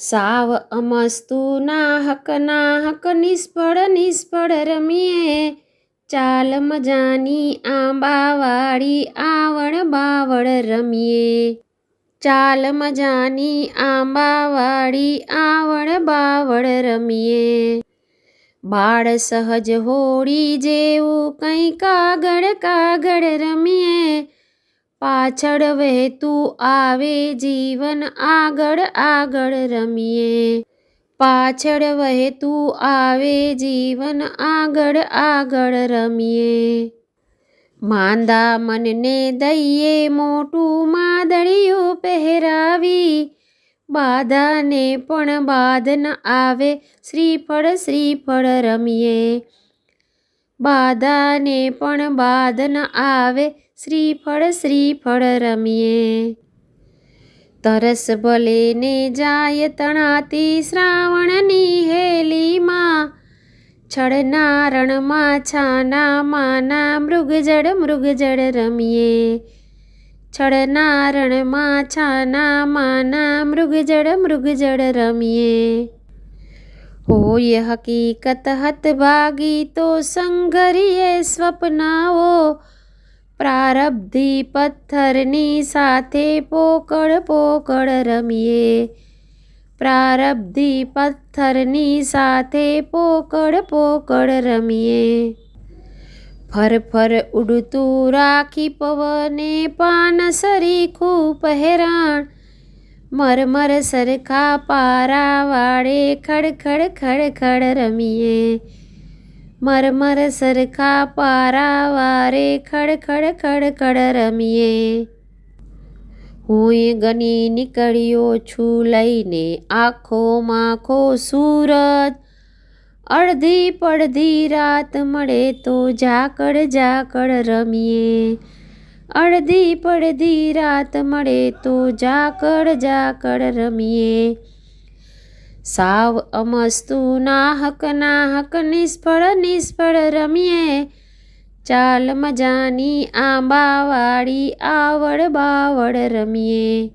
સાવ અમસ્તુ નાહક નિષ્ફળ રમીએ. ચાલ મજાની આંબાવાળી આવડ બાવડ રમીએ. ચાલ મજાની આંબાવાળી આવડ બાવડ રમીએ. બાળ સહજ હોળી જેવું કંઈ કાગળ રમીએ. પાછળ વહેતું આવે જીવન આગળ રમીએ. પાછળ વહેતું આવે જીવન આગળ રમીએ. માંદા મનને દઈએ મોટું માદળિયું પહેરાવી. બાધાને પણ બાદ ન આવે શ્રીફળ રમીએ. બાધાને પણ બાદ ન આવે શ્રીફળ રમીએ. તરસ ભલે ને જાય તણાતી શ્રાવણની હેલીમાં. છળના રણમાં છાના માના મૃગજળ રમીએ. છળના રણમાં છાના માના મૃગજળ રમીએ. હોય હકીકત હતભાગી તો સંઘરીએ સ્વપ્નાઓ. પ્રારબ્ધી પથ્થરની સાથે પોકળ રમીએ. પ્રારબ્ધી પથ્થરની સાથે પોકળ રમીએ. ફર ઉડતું રાખી પવને પાન સરીખું પહેરાણ. મરમર સરખા પારા વાળે ખડ રમીએ. મરમર સરખા પારા વારે ખડ રમીએ. હુંય ગની નીકળ્યો છું લઈને આંખો સૂરજ. અડધી પડધી રાત મળે તો ઝાકળ રમીએ. અડધી પડધી રાત મળે તો ઝાકળ રમીએ. સાવ અમસ્તુ નાહક નિષ્ફળ રમીએ. ચાલ મજાની આંબાવાળી આવડ બાવડ રમીએ.